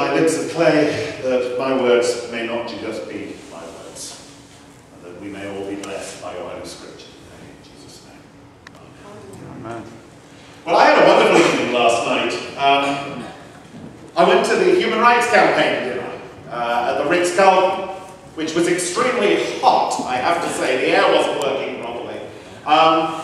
my lips of clay, that my words may not just be my words, and that we may all be blessed by your Holy Scripture. In Jesus' name. Amen. Well, I had a wonderful evening last night. I went to the Human Rights Campaign dinner at the Ritz-Carlton, which was extremely hot, I have to say. The air wasn't working properly. Now,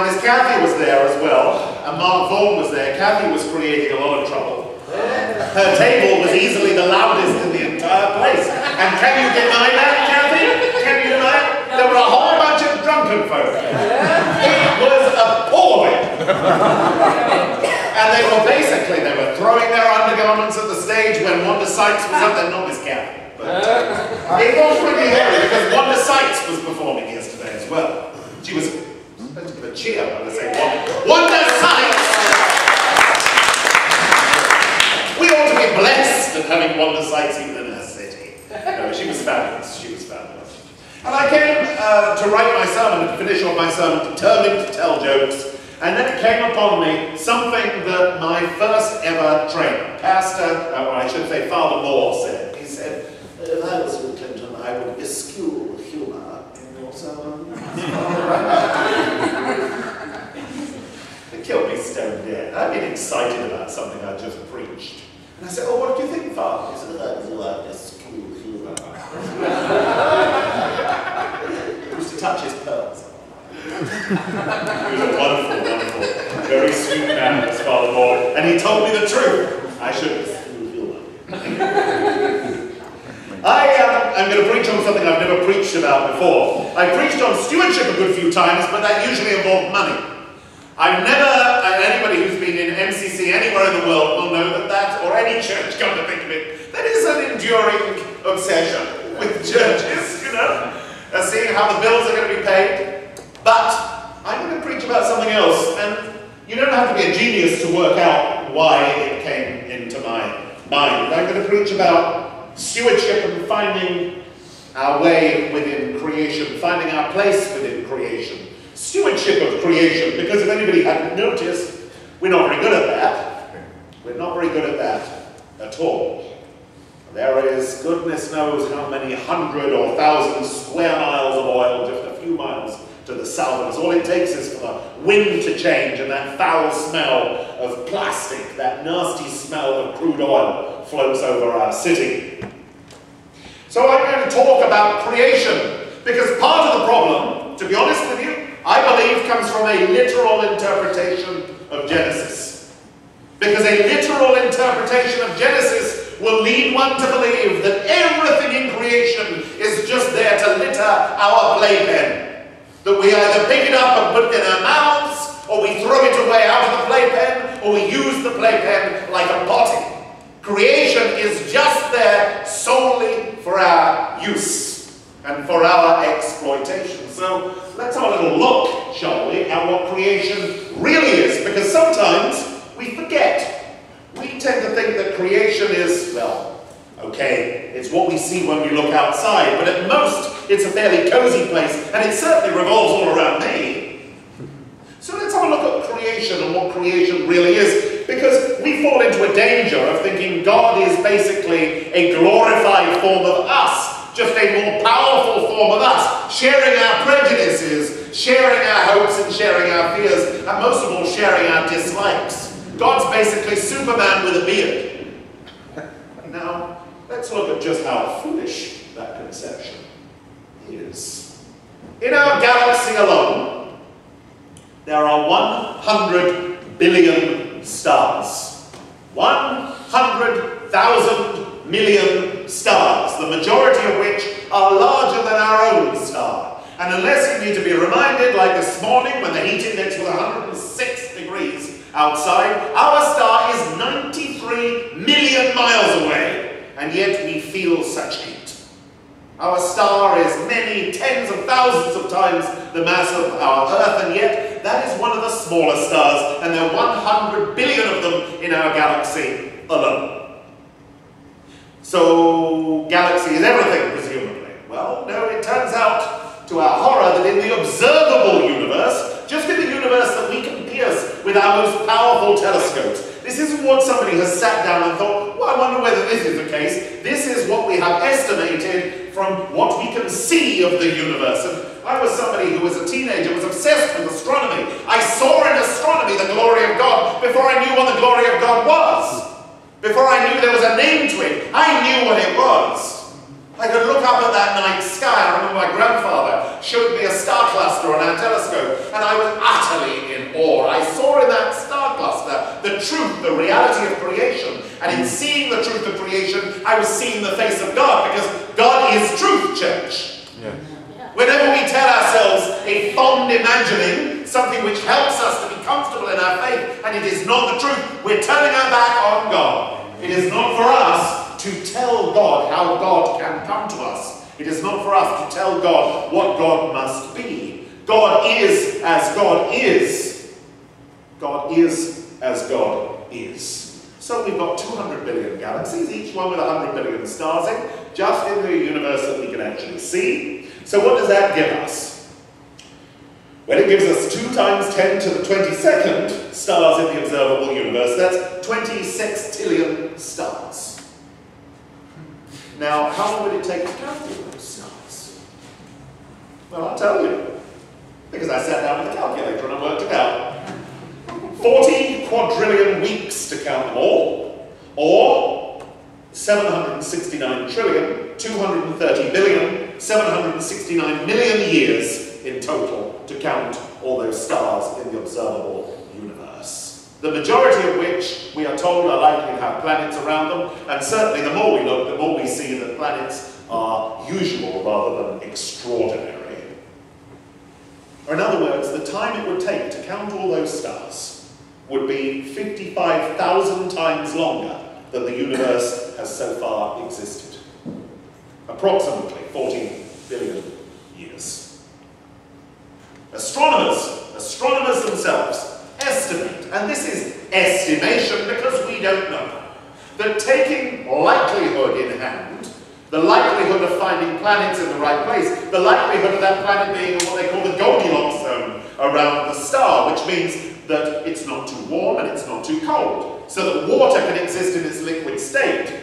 Miss Kathy was there as well, and Mark Vaughan was there. Kathy was creating a lot of trouble. Her table was easily the loudest in the entire place. And can you deny that, Kathy? Can you deny it? There were a whole bunch of drunken folk. It was appalling. And they were throwing their undergarments at the stage when Wanda Sykes was up there, not Miss Kathy. But it was pretty hairy because Wanda Sykes was performing yesterday as well. She was supposed to give a cheer when I say Wanda Sykes! We ought to be blessed at having Wanda Sykes even in her city. No, she was fabulous. She was fabulous. And I came to write my sermon, to finish off my sermon, determined to tell jokes. And then it came upon me something that my first ever trainer, Pastor, or I should say Father Moore, said. He said, if I was in Clinton, I would eschew humour in your sermon. It killed me stone dead. I'd been excited about something I just preached. And I said, oh, what do you think, Father? He said, I would eschew humour. He used to touch his pearls. He was a wonderful, wonderful, very sweet man, this Father Moore, and he told me the truth. I should eschew humour. I'm going to preach on something I've never preached about before. I preached on stewardship a good few times, but that usually involved money. I've never, and anybody who's been in MCC anywhere in the world will know that, or any church, come to think of it, that is an enduring obsession with churches, you know, seeing how the bills are going to be paid. But I'm going to preach about something else, and you don't have to be a genius to work out why it came into my mind. I'm going to preach about stewardship and finding our way within creation, finding our place within creation. Stewardship of creation, because if anybody hadn't noticed, we're not very good at that. We're not very good at that at all. There is, goodness knows how many 100 or 1,000 square miles of oil, just a few miles to the south of us. All it takes is for the wind to change and that foul smell of plastic, that nasty smell of crude oil floats over our city. So I'm going to talk about creation, because part of the problem, to be honest with you, I believe comes from a literal interpretation of Genesis. Because a literal interpretation of Genesis will lead one to believe that everything in creation is just there to litter our playpen. That we either pick it up and put it in our mouths, or we throw it away out of the playpen, or we use the playpen like a potty. Creation is just there solely for our use and for our exploitation. So let's have a little look, shall we, at what creation really is, because sometimes we forget. We tend to think that creation is, well, okay, it's what we see when we look outside, but at most it's a fairly cozy place, and it certainly revolves all around me. So let's have a look at creation and what creation really is, because we fall into a danger of thinking God is basically a glorified form of us, just a more powerful form of us, sharing our prejudices, sharing our hopes and sharing our fears, and most of all, sharing our dislikes. God's basically Superman with a beard. Now, let's look at just how foolish that conception is. In our galaxy alone, there are 100 billion stars. 100,000 million stars, the majority of which are larger than our own star. And unless you need to be reminded, like this morning when the heat index was 106 degrees outside, our star is 93 million miles away, and yet we feel such heat. Our star is many tens of thousands of times the mass of our Earth, and yet that is one of the smaller stars, and there are 100 billion of them in our galaxy alone. So, galaxy is everything, presumably. Well, no, it turns out, to our horror, that in the observable universe, just in the universe that we can pierce with our most powerful telescopes, This isn't what somebody has sat down and thought, well, I wonder whether this is the case. This is what we have estimated from what we can see of the universe. And I was somebody who was a teenager, was obsessed with astronomy. I saw in astronomy the glory of God before I knew what the glory of God was. Before I knew there was a name to it, I knew what it was. I could look up at that night sky. I remember my grandfather showed me a star cluster on our telescope, and I was utterly in awe. I saw in that star cluster the truth, the reality of creation. And in seeing the truth of creation, I was seeing the face of God, because God is truth, church. Yeah. Whenever we tell ourselves a fond imagining, something which helps us to be comfortable in our faith, and it is not the truth, we're turning our back on God. It is not for us to tell God how God can come to us. It is not for us to tell God what God must be. God is as God is. God is as God is. So we've got 200 billion galaxies, each one with 100 billion stars in, just in the universe that we can actually see. So what does that give us? Well, it gives us 2 times 10 to the 22nd stars in the observable universe. That's 26 trillion stars. Now, how long would it take to count all those stars? Well, I'll tell you. Because I sat down with a calculator and I worked it out. 40 quadrillion weeks to count them all, or 769 trillion, 230 billion, 769 million years in total to count all those stars in the observable universe. The majority of which, we are told, are likely to have planets around them, and certainly the more we look, the more we see that planets are usual rather than extraordinary. Or in other words, the time it would take to count all those stars would be 55,000 times longer than the universe has so far existed. Approximately 14 billion years. Astronomers themselves estimate, and this is estimation because we don't know, that taking likelihood in hand, the likelihood of finding planets in the right place, the likelihood of that planet being in what they call the Goldilocks zone around the star, which means that it's not too warm and it's not too cold, so that water can exist in its liquid state.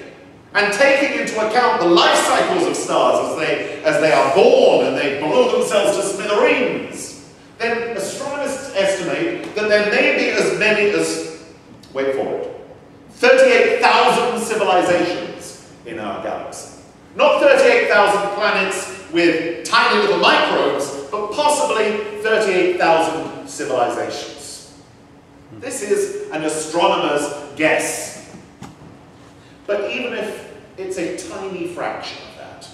And taking into account the life cycles of stars as they are born and they blow themselves to smithereens, then astronomers estimate that there may be as many as, wait for it, 38,000 civilizations in our galaxy. Not 38,000 planets with tiny little microbes, but possibly 38,000 civilizations. This is an astronomer's guess. But even if it's a tiny fraction of that,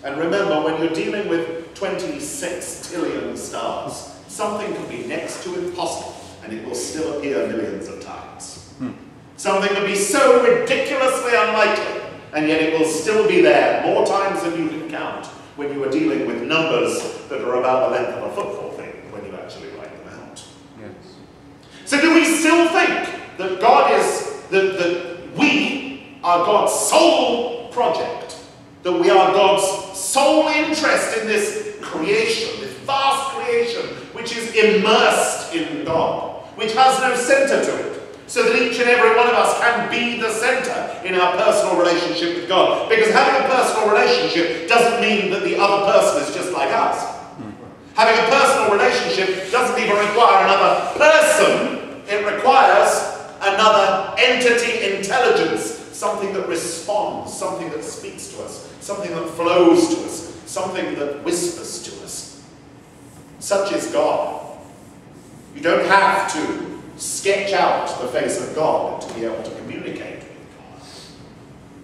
and remember, when you're dealing with 26 trillion stars, something can be next to impossible, and it will still appear millions of times. Something can be so ridiculously unlikely, and yet it will still be there more times than you can count when you are dealing with numbers that are about the length of a football field when you actually write them out. Yes. So do we still think that God is, that we are God's sole project, that we are God's sole interest in this creation, this vast creation, which is immersed in God, which has no center to it, so that each and every one of us can be the center in our personal relationship with God. Because having a personal relationship doesn't mean that the other person is just like us. Having a personal relationship doesn't even require another person. It requires another entity intelligence, something that responds, something that speaks to us, something that flows to us, something that whispers to us. Such is God. You don't have to sketch out the face of God to be able to communicate with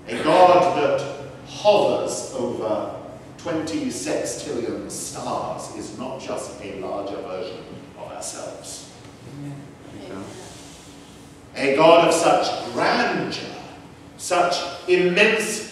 God. A God that hovers over 26 trillion stars is not just a larger version of ourselves. A God of such grandeur, such immense